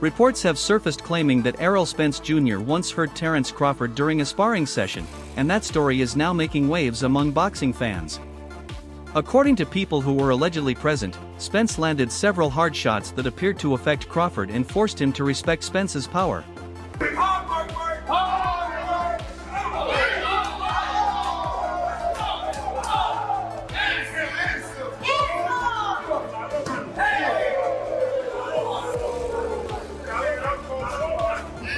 Reports have surfaced claiming that Errol Spence Jr. once hurt Terence Crawford during a sparring session, and that story is now making waves among boxing fans. According to people who were allegedly present, Spence landed several hard shots that appeared to affect Crawford and forced him to respect Spence's power.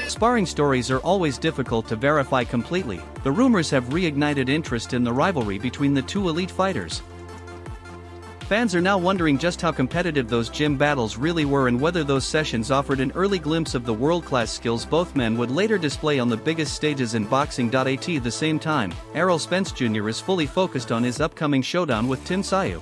Sparring stories are always difficult to verify completely. The rumors have reignited interest in the rivalry between the two elite fighters. Fans are now wondering just how competitive those gym battles really were and whether those sessions offered an early glimpse of the world-class skills both men would later display on the biggest stages in boxing. At the same time, Errol Spence Jr. is fully focused on his upcoming showdown with Teerence.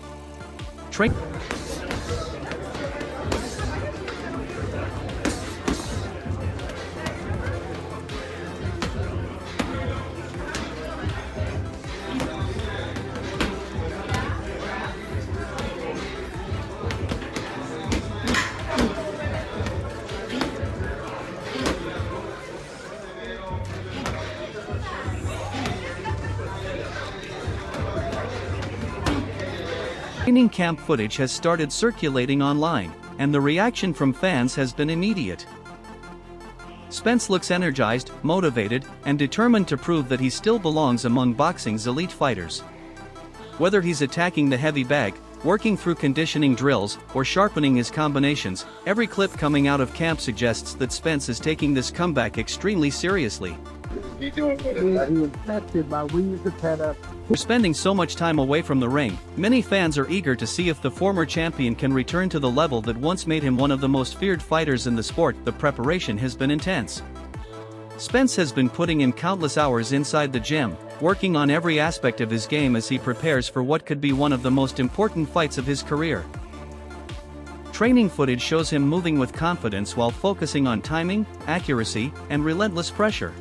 Training camp footage has started circulating online, and the reaction from fans has been immediate. Spence looks energized, motivated, and determined to prove that he still belongs among boxing's elite fighters. Whether he's attacking the heavy bag, working through conditioning drills, or sharpening his combinations, every clip coming out of camp suggests that Spence is taking this comeback extremely seriously. For spending so much time away from the ring, many fans are eager to see if the former champion can return to the level that once made him one of the most feared fighters in the sport. The preparation has been intense. Spence has been putting in countless hours inside the gym, working on every aspect of his game as he prepares for what could be one of the most important fights of his career. Training footage shows him moving with confidence while focusing on timing, accuracy, and relentless pressure.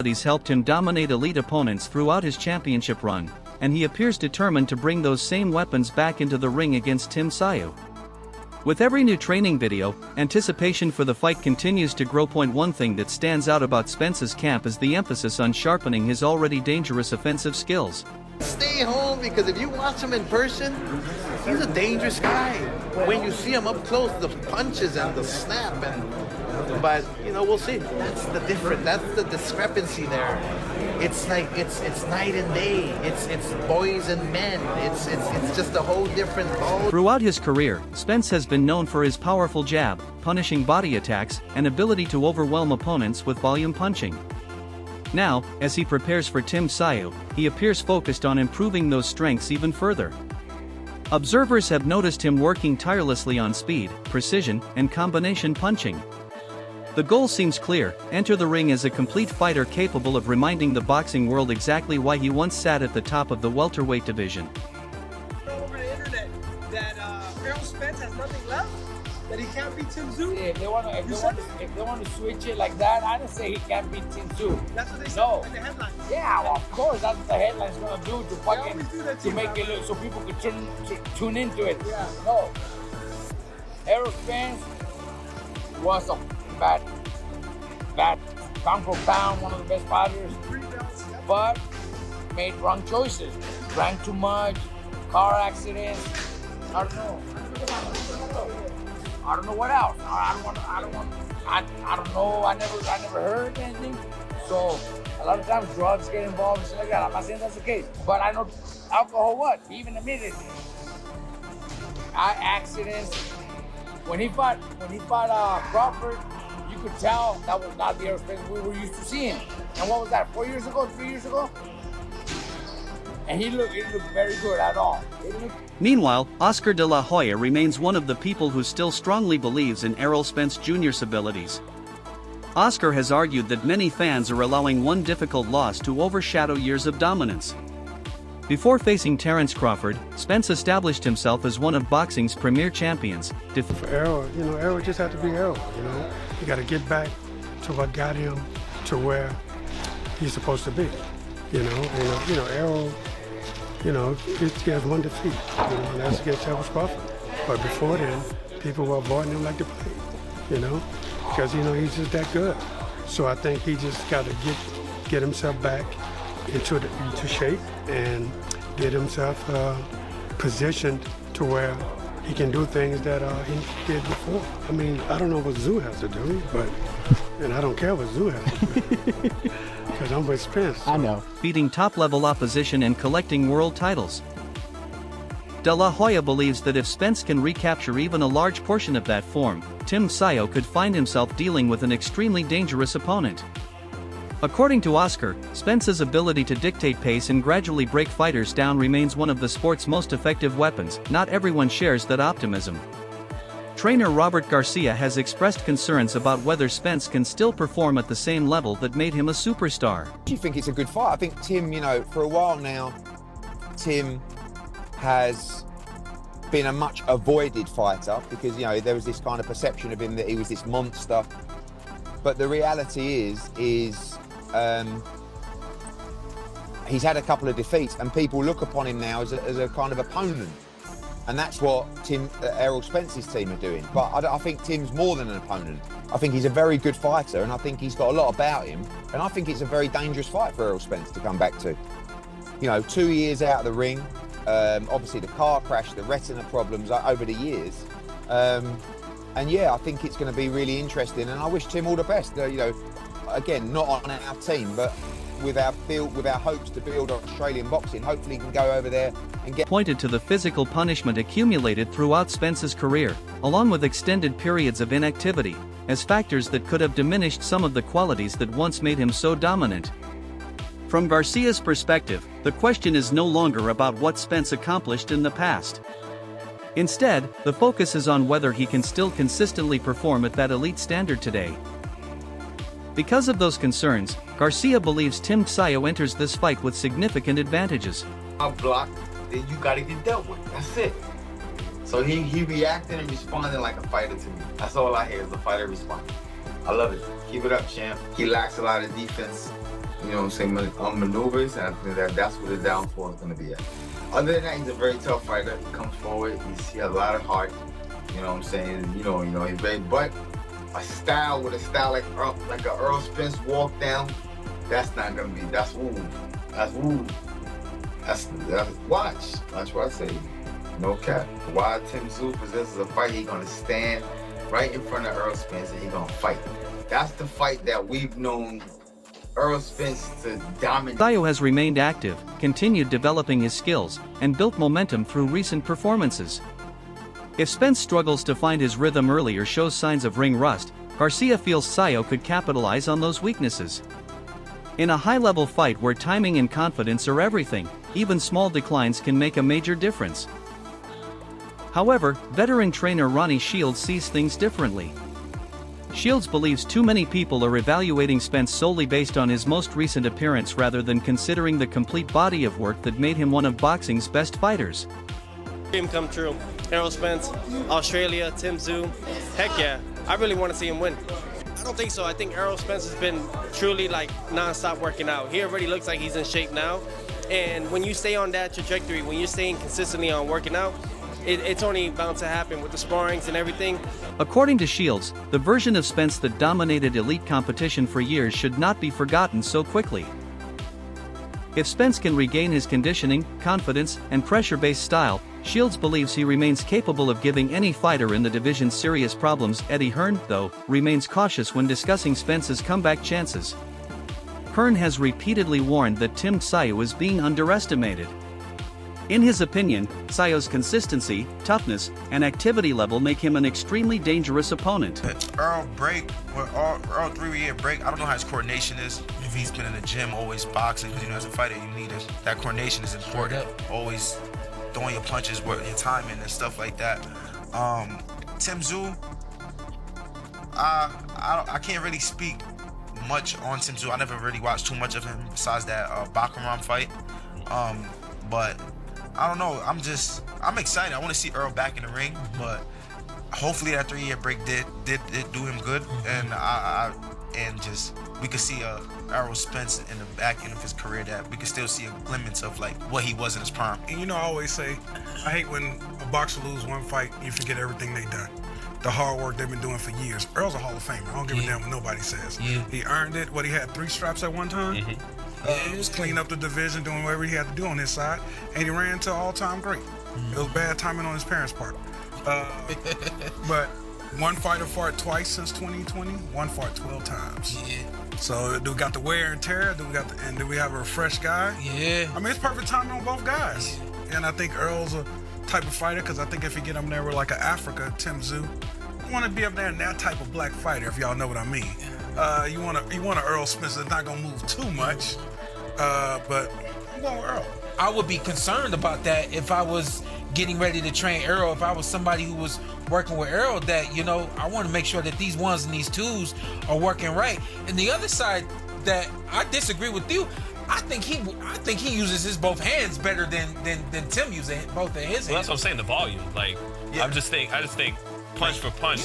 He's helped him dominate elite opponents throughout his championship run, and he appears determined to bring those same weapons back into the ring against Teerence. With every new training video, anticipation for the fight continues to grow. One thing that stands out about Spence's camp is the emphasis on sharpening his already dangerous offensive skills. Stay home, because if you watch him in person, he's a dangerous guy. When you see him up close, the punches and the snap, but you know, we'll see. That's the difference. That's the discrepancy there. It's like it's night and day. It's boys and men. It's just a whole different ball. Throughout his career, Spence has been known for his powerful jab, punishing body attacks, and ability to overwhelm opponents with volume punching. Now, as he prepares for Teerence, he appears focused on improving those strengths even further. Observers have noticed him working tirelessly on speed, precision, and combination punching. The goal seems clear: enter the ring as a complete fighter capable of reminding the boxing world exactly why he once sat at the top of the welterweight division. Over the internet that Erroll Spence has nothing left, that he can't beat Teerence. Yeah, if they want to switch it like that, I didn't say he can't beat Teerence. That's what they said No. in the headline. Yeah, well, of course, that's what the headline's gonna do to fucking always do that to to you, make bro. it look so people could tune into it. Yeah. No, Errol Spence was a bad pound for pound, one of the best fighters, 3 belts. Yep. but made wrong choices. Drank too much, car accidents. I don't know. I don't know what else. I don't know. I never heard anything. So a lot of times drugs get involved and shit like that. I'm not saying that's the case, but I know alcohol. What? He even admitted it. eye accidents. When he fought Crawford, you could tell that was not the Errol Spence we were used to seeing. And what was that, 4 years ago, 3 years ago? And he looked very good at all. Meanwhile, Oscar de la Hoya remains one of the people who still strongly believes in Errol Spence Jr.'s abilities. Oscar has argued that many fans are allowing one difficult loss to overshadow years of dominance. Before facing Terence Crawford, Spence established himself as one of boxing's premier champions. For Errol, Errol just had to be Errol, You got to get back to what got him to where he's supposed to be, Errol, he has one defeat, and that's against Terence Crawford. But before then, people were avoiding him like the plague, because, he's just that good. So I think he just got to get himself back into shape and get himself positioned to where he can do things that he did before. I mean, I don't know what Zoo has to do, and I don't care what Zoo has to do, because I'm with Spence. I know. Beating top-level opposition and collecting world titles. De La Hoya believes that if Spence can recapture even a large portion of that form, Tim Tszyu could find himself dealing with an extremely dangerous opponent. According to Oscar, Spence's ability to dictate pace and gradually break fighters down remains one of the sport's most effective weapons. Not everyone shares that optimism. Trainer Robert Garcia has expressed concerns about whether Spence can still perform at the same level that made him a superstar. I think it's a good fight. I think Tim, for a while now, Tim has been a much avoided fighter because, there was this kind of perception of him that he was this monster. But the reality is he's had a couple of defeats and people look upon him now as a kind of opponent. And that's what Errol Spence's team are doing. But I think Tim's more than an opponent. I think he's a very good fighter and I think he's got a lot about him. And I think it's a very dangerous fight for Errol Spence to come back to. 2 years out of the ring, obviously the car crash, the retina problems over the years. And yeah, I think it's going to be really interesting and I wish Tim all the best. Again, not on our team, but with our hopes to build Australian boxing, hopefully he can go over there and get... Pointed to the physical punishment accumulated throughout Spence's career, along with extended periods of inactivity, as factors that could have diminished some of the qualities that once made him so dominant. From Garcia's perspective, the question is no longer about what Spence accomplished in the past. Instead, the focus is on whether he can still consistently perform at that elite standard today. Because of those concerns, Garcia believes Tim Tszyu enters this fight with significant advantages. I block, then you gotta get dealt with. That's it. So he reacted and responded like a fighter to me. That's all I hear is a fighter responding. I love it. Keep it up, champ. He lacks a lot of defense, maneuvers, and I think that's where the downfall is gonna be at. Other than that, he's a very tough fighter. He comes forward, he has a lot of heart. He's very, but a style like a Errol Spence walk down, that's not gonna be, that's watch what I say, no cap. While Tim Tszyu possesses a fight, he's gonna stand right in front of Errol Spence and he's gonna fight. That's the fight that we've known Errol Spence to dominate. Tszyu has remained active, continued developing his skills, and built momentum through recent performances. If Spence struggles to find his rhythm early or shows signs of ring rust, Garcia feels Tszyu could capitalize on those weaknesses. In a high-level fight where timing and confidence are everything, even small declines can make a major difference. However, veteran trainer Ronnie Shields sees things differently. Shields believes too many people are evaluating Spence solely based on his most recent appearance rather than considering the complete body of work that made him one of boxing's best fighters. Dream come true. Errol Spence, Australia, Tim Tszyu. Heck yeah, I really want to see him win. I don't think so. I think Errol Spence has been truly non-stop working out. He already looks like he's in shape now. And when you stay on that trajectory, when you're staying consistently on working out, it's only bound to happen with the sparrings and everything. According to Shields, the version of Spence that dominated elite competition for years should not be forgotten so quickly. If Spence can regain his conditioning, confidence, and pressure-based style, Shields believes he remains capable of giving any fighter in the division serious problems. Eddie Hearn, though, remains cautious when discussing Spence's comeback chances. Hearn has repeatedly warned that Tim Tszyu is being underestimated. In his opinion, Sayo's consistency, toughness, and activity level make him an extremely dangerous opponent. Errol Earl 3-year break, I don't know how his coordination is. If he's been in the gym always boxing, because as a fighter you need it. That coordination is important. Always throwing your punches, your timing and stuff like that. Tim Tszyu, I can't really speak much on Tim Tszyu. I never really watched too much of him besides that Bakaram fight. But I don't know. I'm excited. I want to see Errol back in the ring, but hopefully that 3-year break did do him good, and we could see Errol Spence in the back end of his career, that we could still see a glimpse of like what he was in his prime. And you know, I always say, I hate when a boxer loses one fight, you forget everything they done. The hard work they've been doing for years. Errol's a Hall of Famer. I don't give a damn what nobody says. He earned it. He had 3 straps at one time. He was cleaning up the division, doing whatever he had to do on his side, and he ran to all-time great. It was bad timing on his parents' part. But one fighter fought twice since 2020. One fought 12 times. So do we got the wear and tear? Do we have a fresh guy? I mean, it's perfect timing on both guys. And I think Earl's a type of fighter, because I think if you get him there with like an Africa, Tim Tszyu, you want to be up there in that type of black fighter, if y'all know what I mean. You want an Errol Spence that's not gonna move too much, but I'm going with Errol. I would be concerned about that if I was getting ready to train Errol. If I was somebody who was working with Errol, that, you know, I want to make sure that these 1s and these 2s are working right. And the other side, that I disagree with you. I think he uses his both hands better than Tim uses both of his hands. Well, that's what I'm saying. The volume, like, I just think punch for punch.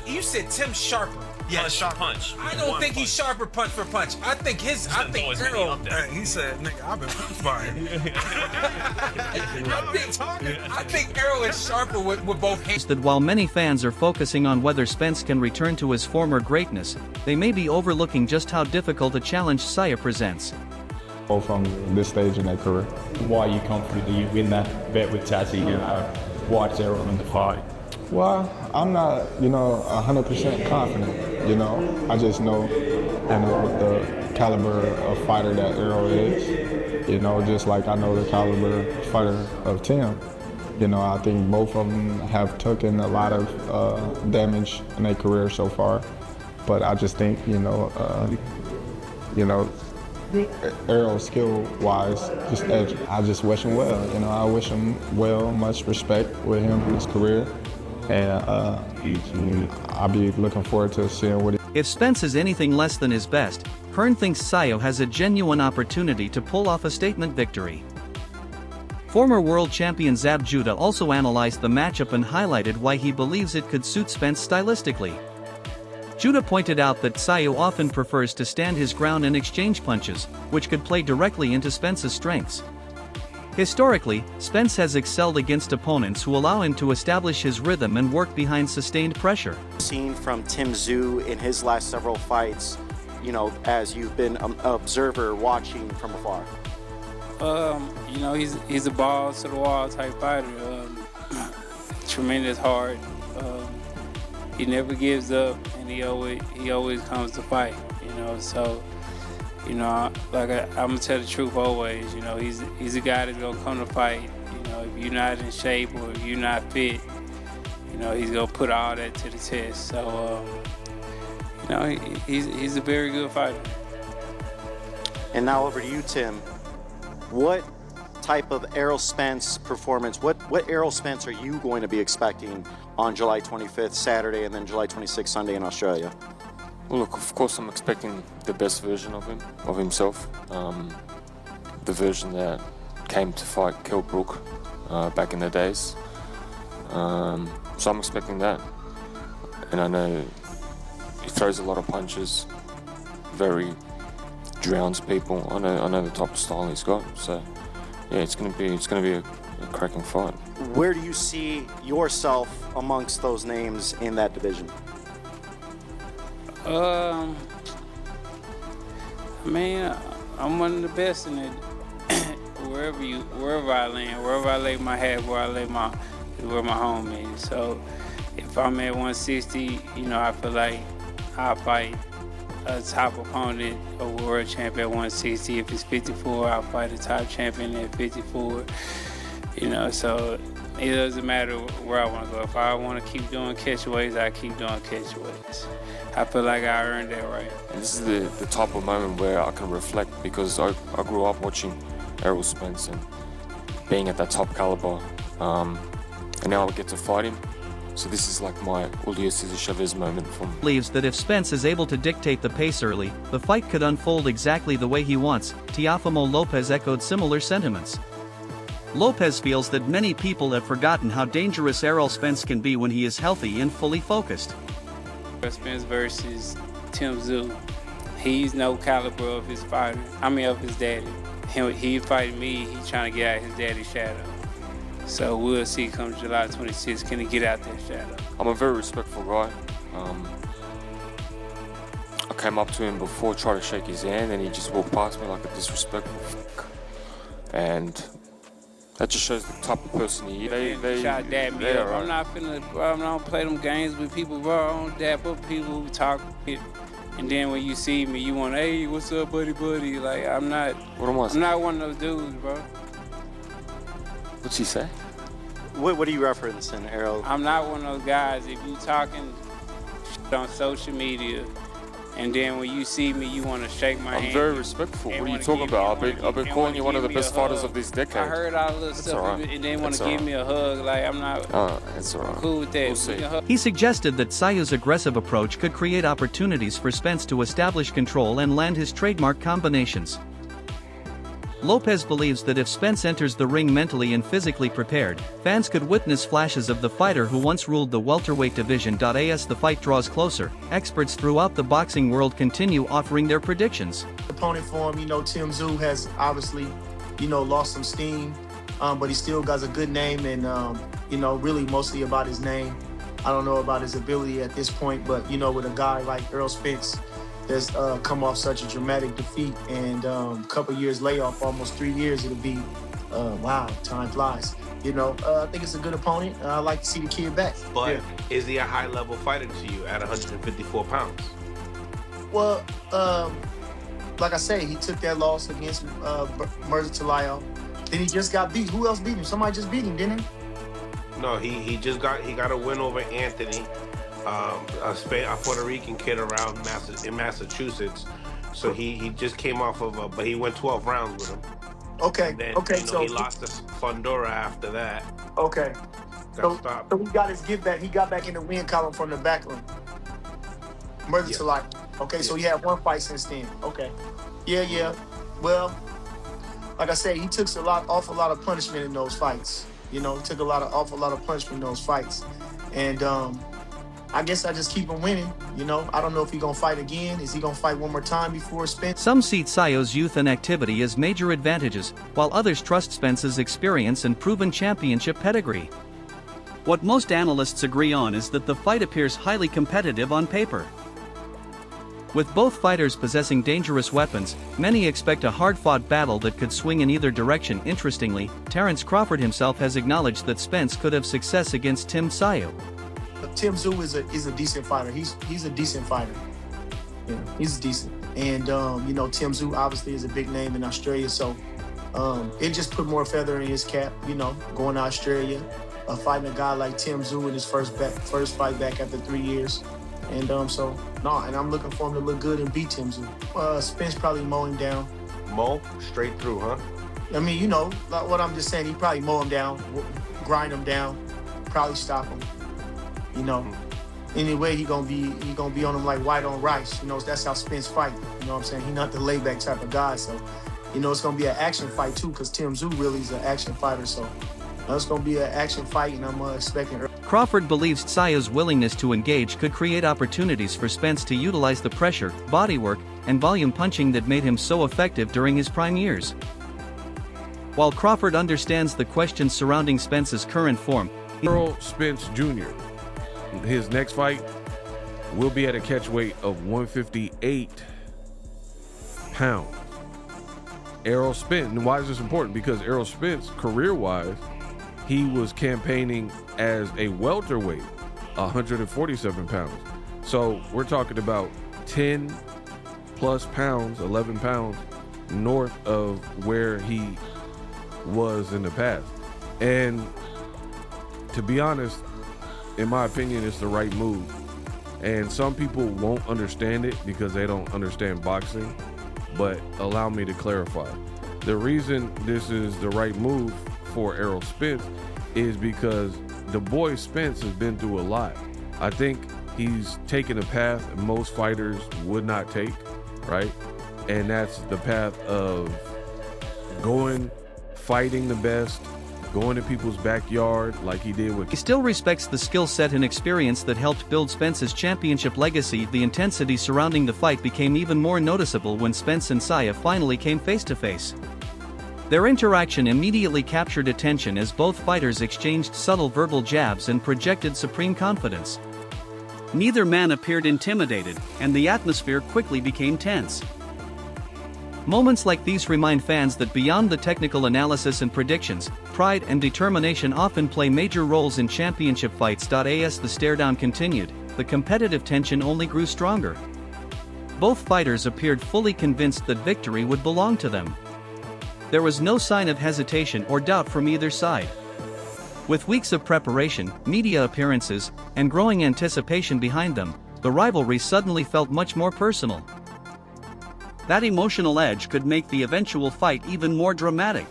You said Tim's sharper. Yeah, sharp punch. I don't think he's sharper punch for punch. I think Errol. He said, "Nigga, I've been punched by him." I think Errol is sharper with both hands. That while many fans are focusing on whether Spence can return to his former greatness, they may be overlooking just how difficult a challenge Saya presents. Both on this stage in their career. Why are you confident that you win that bet with Tazzy and watch Errol in the fight? Well, I'm not, 100% confident. I just know, with the caliber of fighter that Errol is, just like I know the caliber fighter of Tim. I think both of them have taken a lot of damage in their career so far, but I just think, Errol skill-wise, just edge. I just wish him well. I wish him well, much respect with him in his career. And I'll be looking forward to seeing what he... If Spence is anything less than his best, Hearn thinks Sayo has a genuine opportunity to pull off a statement victory. Former world champion Zab Judah also analyzed the matchup and highlighted why he believes it could suit Spence stylistically. Judah pointed out that Sayo often prefers to stand his ground and exchange punches, which could play directly into Spence's strengths. Historically, Spence has excelled against opponents who allow him to establish his rhythm and work behind sustained pressure. Seen from Tim Tszyu in his last several fights, as you've been an observer watching from afar. He's a balls to the wall type fighter. Tremendous heart. He never gives up, and he always comes to fight. So. I'm gonna tell the truth always. He's a guy that's gonna come to fight. If you're not in shape or if you're not fit, he's gonna put all that to the test. So, he's a very good fighter. And now over to you, Tim. What type of Errol Spence performance? What Errol Spence are you going to be expecting on July 25th, Saturday, and then July 26th, Sunday in Australia? Well, look, of course I'm expecting the best version of himself. The version that came to fight Kell Brook back in the days. So I'm expecting that. And I know he throws a lot of punches, very drowns people. I know the type of style he's got. So yeah, it's gonna be a cracking fight. Where do you see yourself amongst those names in that division? I'm one of the best in it. wherever I land, wherever I lay my hat, where my home is. So if I'm at 160, I feel like I'll fight a top opponent, a world champion at 160. If it's 54, I'll fight a top champion at 54. You know, so it doesn't matter where I want to go. If I want to keep doing catchways, I keep doing catchways. I feel like I earned that right. And this is the type of moment where I can reflect, because I grew up watching Errol Spence and being at that top caliber, and now I get to fight him. So this is like my Julio Cesar Chavez moment from. Believes that if Spence is able to dictate the pace early, the fight could unfold exactly the way he wants. Teofimo Lopez echoed similar sentiments. Lopez feels that many people have forgotten how dangerous Errol Spence can be when he is healthy and fully focused. Spence versus Tim Tszyu. He's no caliber of his fighter. I mean, of his daddy. He fighting me, he's trying to get out his daddy's shadow. So we'll see come July 26th, can he get out that shadow? I'm a very respectful guy. I came up to him before, tried to shake his hand, and he just walked past me like a disrespectful f***. And that just shows the type of person he is. They shot dab me up. I'm not finna, bro, I don't play them games with people, bro. I don't dab up people who talk shit. And then when you see me, you want, hey, what's up, buddy? Like, I'm not one of those dudes, bro. What's he say? What are you referencing, Errol? I'm not one of those guys, if you talking shit on social media, and then when you see me, you want to shake my hand. I'm very respectful. What are you talking about? I've been calling you one of the best fighters of this decade. I heard all this stuff, and they want to give me a hug. Like, I'm not it's all right. Cool with that. We'll see. He suggested that Tszyu's aggressive approach could create opportunities for Spence to establish control and land his trademark combinations. Lopez believes that if Spence enters the ring mentally and physically prepared, fans could witness flashes of the fighter who once ruled the welterweight division. As the fight draws closer, experts throughout the boxing world continue offering their predictions. Opponent for him, you know, Tim Tszyu has obviously, you know, lost some steam, but he still got a good name, and you know, really mostly about his name. I don't know about his ability at this point, but you know, with a guy like Errol Spence that's come off such a dramatic defeat, and a couple years layoff, almost 3 years, it'll be, wow, time flies. You know, I think it's a good opponent. I like to see the kid back. But is he a high-level fighter to you at 154 pounds? Well, like I say, he took that loss against Merza. Then he just got beat. Who else beat him? Somebody just beat him, didn't he? No, he got a win over Anthony, a Puerto Rican kid around in Massachusetts. So he just came off of but he went 12 rounds with him. Okay. And then, okay. You know, So he lost to Fundora after that. Okay. So he got his get back. He got back in the win column from the back room. Merza. Okay. So he had one fight since then. Okay. Yeah. Well, like I said, he took awful lot of punishment in those fights. You know, he took awful lot of punishment in those fights, and I guess I just keep him winning. You know, I don't know if he's gonna fight again. Is he gonna fight one more time before Spence? Some see Tszyu's youth and activity as major advantages, while others trust Spence's experience and proven championship pedigree. What most analysts agree on is that the fight appears highly competitive on paper. With both fighters possessing dangerous weapons, many expect a hard-fought battle that could swing in either direction. Interestingly, Terence Crawford himself has acknowledged that Spence could have success against Tim Tszyu's. Tim Tszyu is a decent fighter. He's a decent fighter. Yeah, he's decent. And you know, Tim Tszyu obviously is a big name in Australia, so it just put more feather in his cap. You know, going to Australia, fighting a guy like Tim Tszyu in his first fight back after 3 years. And and I'm looking for him to look good and beat Tim Tszyu. Spence probably mow him down. Mow straight through, huh? I mean, you know, like what I'm just saying. He probably mow him down, grind him down, probably stop him. You know, anyway, he gonna be on him like white on rice. You know, that's how Spence fight. You know what I'm saying? He's not the layback type of guy. So, you know, it's gonna be an action fight too, because Tim Tszyu really is an action fighter. So, it's gonna be an action fight, and I'm expecting. Crawford believes Tszyu's willingness to engage could create opportunities for Spence to utilize the pressure, bodywork, and volume punching that made him so effective during his prime years. While Crawford understands the questions surrounding Spence's current form, Erroll Spence Jr. His next fight will be at a catch weight of 158 pounds. Errol Spence, and why is this important? Because Errol Spence, career-wise, he was campaigning as a welterweight, 147 pounds. So we're talking about 10 plus pounds, 11 pounds north of where he was in the past. And to be honest, in my opinion, it's the right move. And some people won't understand it because they don't understand boxing, but allow me to clarify. The reason this is the right move for Errol Spence is because the boy Spence has been through a lot. I think he's taken a path most fighters would not take, right? And that's the path of going, fighting the best, going to people's backyard like he did with... He still respects the skill set and experience that helped build Spence's championship legacy. The intensity surrounding the fight became even more noticeable when Spence and Saya finally came face to face. Their interaction immediately captured attention as both fighters exchanged subtle verbal jabs and projected supreme confidence. Neither man appeared intimidated, and the atmosphere quickly became tense. Moments like these remind fans that beyond the technical analysis and predictions, pride and determination often play major roles in championship fights. As the stare-down continued, the competitive tension only grew stronger. Both fighters appeared fully convinced that victory would belong to them. There was no sign of hesitation or doubt from either side. With weeks of preparation, media appearances, and growing anticipation behind them, the rivalry suddenly felt much more personal. That emotional edge could make the eventual fight even more dramatic.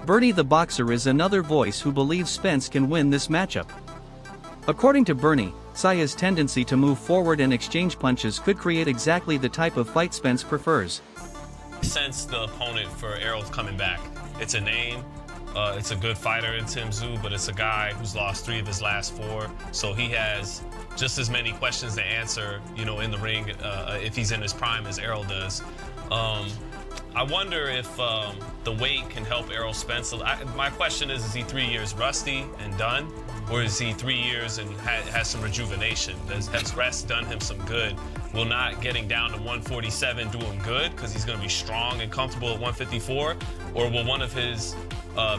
Bernie the boxer is another voice who believes Spence can win this matchup. According to Bernie, Saya's tendency to move forward and exchange punches could create exactly the type of fight Spence prefers. Sense the opponent for Errol's coming back. It's a name. It's a good fighter in Tim Tszyu, but it's a guy who's lost 3 of his last 4. So he has just as many questions to answer, you know, in the ring if he's in his prime as Errol does. I wonder if the weight can help Errol Spence. My question is he 3 years rusty and done? Or is he 3 years and has some rejuvenation? Has rest done him some good? Will not getting down to 147 do him good because he's going to be strong and comfortable at 154? Or will one of his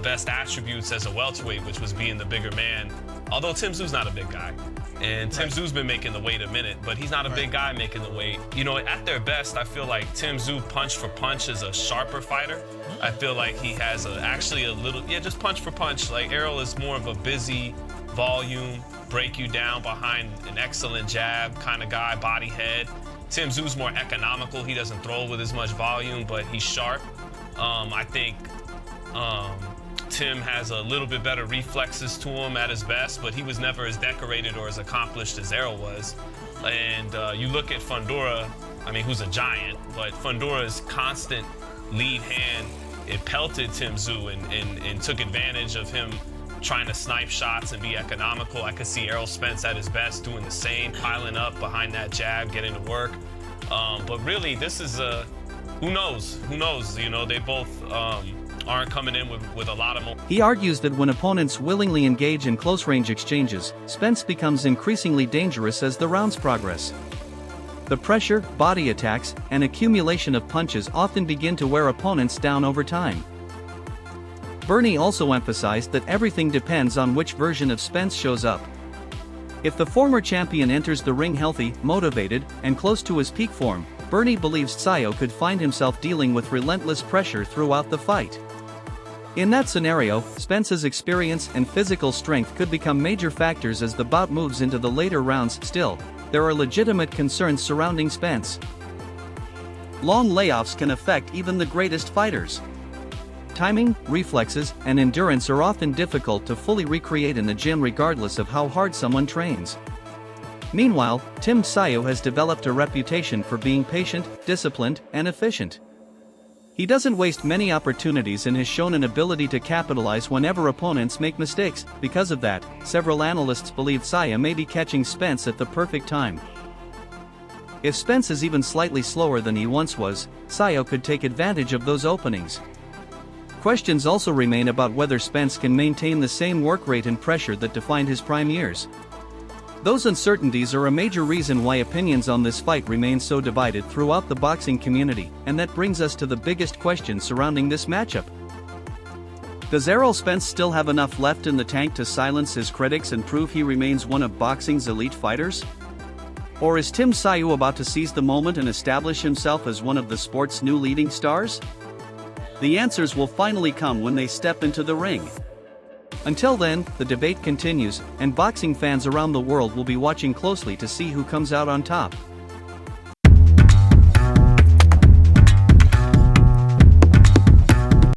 best attributes as a welterweight, which was being the bigger man, although Tim Tszyu's not a big guy, and Tim Tszyu's been making the weight a minute, but he's not a big guy making the weight. You know, at their best, I feel like Tim Tszyu punch for punch is a sharper fighter. I feel like he has actually a little, just punch for punch. Like Errol is more of a busy volume, break you down behind an excellent jab kind of guy, body head. Tim Tszyu's more economical. He doesn't throw with as much volume, but he's sharp. I think Tim has a little bit better reflexes to him at his best, but he was never as decorated or as accomplished as Errol was. And you look at Fundora, I mean, who's a giant, but Fundora's constant lead hand, it pelted Tim Tszyu and took advantage of him trying to snipe shots and be economical. I could see Errol Spence at his best doing the same, piling up behind that jab, getting to work. But really, this is who knows? Who knows? You know, they both aren't coming in with a lot of more. He argues that when opponents willingly engage in close-range exchanges, Spence becomes increasingly dangerous as the rounds progress. The pressure, body attacks, and accumulation of punches often begin to wear opponents down over time. Bernie also emphasized that everything depends on which version of Spence shows up. If the former champion enters the ring healthy, motivated, and close to his peak form, Bernie believes Tszyu could find himself dealing with relentless pressure throughout the fight. In that scenario, Spence's experience and physical strength could become major factors as the bout moves into the later rounds. Still, there are legitimate concerns surrounding Spence. Long layoffs can affect even the greatest fighters. Timing, reflexes, and endurance are often difficult to fully recreate in the gym regardless of how hard someone trains. Meanwhile, Tim Tszyu has developed a reputation for being patient, disciplined, and efficient. He doesn't waste many opportunities and has shown an ability to capitalize whenever opponents make mistakes. Because of that, several analysts believe Tszyu may be catching Spence at the perfect time. If Spence is even slightly slower than he once was, Tszyu could take advantage of those openings. Questions also remain about whether Spence can maintain the same work rate and pressure that defined his prime years. Those uncertainties are a major reason why opinions on this fight remain so divided throughout the boxing community, and that brings us to the biggest question surrounding this matchup. Does Errol Spence still have enough left in the tank to silence his critics and prove he remains one of boxing's elite fighters? Or is Tim Tszyu about to seize the moment and establish himself as one of the sport's new leading stars? The answers will finally come when they step into the ring. Until then, the debate continues, and boxing fans around the world will be watching closely to see who comes out on top.